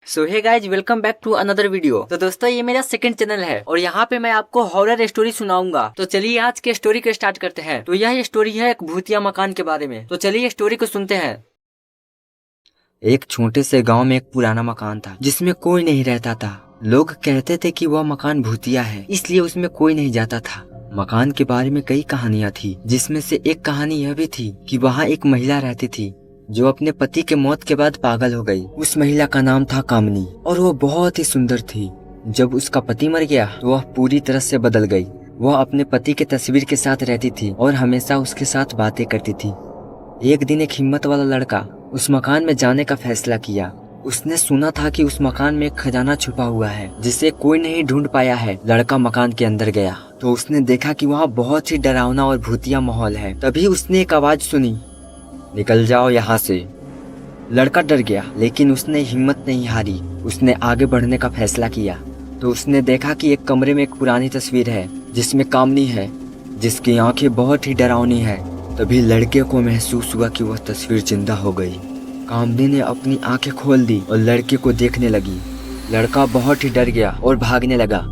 So hey guys, welcome back to another video. तो दोस्तों, ये मेरा सेकंड चैनल है और यहाँ पे मैं आपको हॉरर स्टोरी सुनाऊंगा। तो चलिए आज के स्टोरी को स्टार्ट करते हैं। तो यह स्टोरी है एक भूतिया मकान के बारे में। तो चलिए स्टोरी को सुनते हैं। एक छोटे से गांव में एक पुराना मकान था जिसमें कोई नहीं रहता था। लोग कहते थे कि वह मकान भूतिया है, इसलिए उसमें कोई नहीं जाता था। मकान के बारे में कई कहानियां थी, जिसमें से एक कहानी यह भी थी कि वहाँ एक महिला रहती थी जो अपने पति के मौत के बाद पागल हो गई। उस महिला का नाम था कामनी और वो बहुत ही सुंदर थी। जब उसका पति मर गया तो वह पूरी तरह से बदल गई। वह अपने पति के तस्वीर के साथ रहती थी और हमेशा उसके साथ बातें करती थी। एक दिन एक हिम्मत वाला लड़का उस मकान में जाने का फैसला किया। उसने सुना था कि उस मकान में एक खजाना छुपा हुआ है जिसे कोई नहीं ढूंढ पाया है। लड़का मकान के अंदर गया तो उसने देखा कि वहाँ बहुत ही डरावना और भूतिया माहौल है। तभी उसने एक आवाज सुनी, निकल जाओ यहाँ से। लड़का डर गया, लेकिन उसने हिम्मत नहीं हारी। उसने आगे बढ़ने का फैसला किया तो उसने देखा कि एक कमरे में एक पुरानी तस्वीर है जिसमें कामनी है, जिसकी आंखें बहुत ही डरावनी है। तभी लड़के को महसूस हुआ कि वह तस्वीर जिंदा हो गई। कामनी ने अपनी आंखें खोल दी और लड़के को देखने लगी। लड़का बहुत ही डर गया और भागने लगा,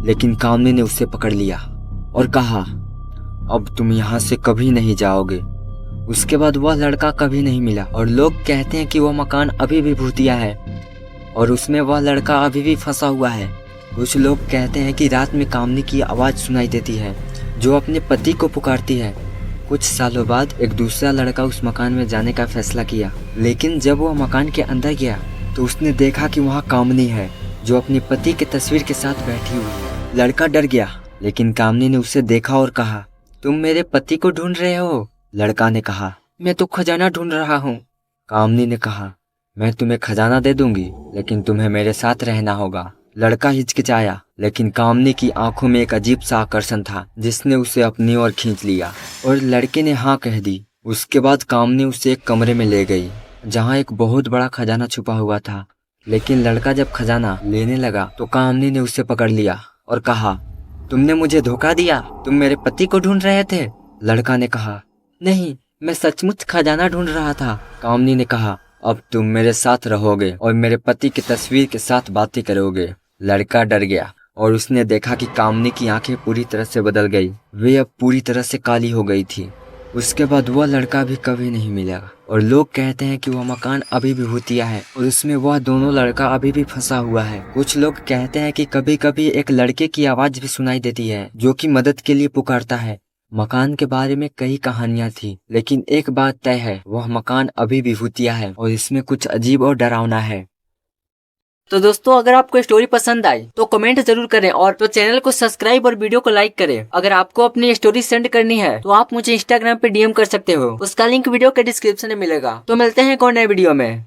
लेकिन कामनी ने उसे पकड़ लिया और कहा, अब तुम यहाँ से कभी नहीं जाओगे। उसके बाद वह लड़का कभी नहीं मिला और लोग कहते हैं कि वह मकान अभी भी भूतिया है और उसमें वह लड़का अभी भी फंसा हुआ है। कुछ लोग कहते हैं कि रात में कामनी की आवाज़ सुनाई देती है जो अपने पति को पुकारती है। कुछ सालों बाद एक दूसरा लड़का उस मकान में जाने का फैसला किया, लेकिन जब वह मकान के अंदर गया तो उसने देखा कि वहाँ कामनी है जो अपने पति के तस्वीर के साथ बैठी हुई है। लड़का डर गया, लेकिन कामनी ने उसे देखा और कहा, तुम मेरे पति को ढूंढ रहे हो? लड़का ने कहा, मैं तो खजाना ढूंढ रहा हूँ। कामनी ने कहा, मैं तुम्हें खजाना दे दूंगी, लेकिन तुम्हें मेरे साथ रहना होगा। लड़का हिचकिचाया, लेकिन कामनी की आंखों में एक अजीब सा आकर्षण था जिसने उसे अपनी ओर खींच लिया और लड़के ने हाँ कह दी। उसके बाद कामनी उसे एक कमरे में ले गई जहाँ एक बहुत बड़ा खजाना छुपा हुआ था। लेकिन लड़का जब खजाना लेने लगा तो कामनी ने उसे पकड़ लिया और कहा, तुमने मुझे धोखा दिया, तुम मेरे पति को ढूंढ रहे थे। लड़का ने कहा, नहीं, मैं सचमुच खजाना ढूंढ रहा था। कामनी ने कहा, अब तुम मेरे साथ रहोगे और मेरे पति की तस्वीर के साथ बातें करोगे। लड़का डर गया और उसने देखा कि कामनी की आंखें पूरी तरह से बदल गई। वे अब पूरी तरह से काली हो गई थी। उसके बाद वह लड़का भी कभी नहीं मिला और लोग कहते हैं कि वह मकान अभी भी भूतिया है और उसमें वह दोनों लड़का अभी भी फंसा हुआ है। कुछ लोग कहते हैं कि कभी कभी एक लड़के की आवाज भी सुनाई देती है जो कि मदद के लिए पुकारता है। मकान के बारे में कई कहानियां थी, लेकिन एक बात तय है, वह मकान अभी भी भूतिया है और इसमें कुछ अजीब और डरावना है। तो दोस्तों, अगर आपको स्टोरी पसंद आई तो कमेंट जरूर करें और तो चैनल को सब्सक्राइब और वीडियो को लाइक करें। अगर आपको अपनी स्टोरी सेंड करनी है तो आप मुझे इंस्टाग्राम पे DM कर सकते हो। उसका लिंक वीडियो के डिस्क्रिप्शन में मिलेगा। तो मिलते हैं एक और नए वीडियो में।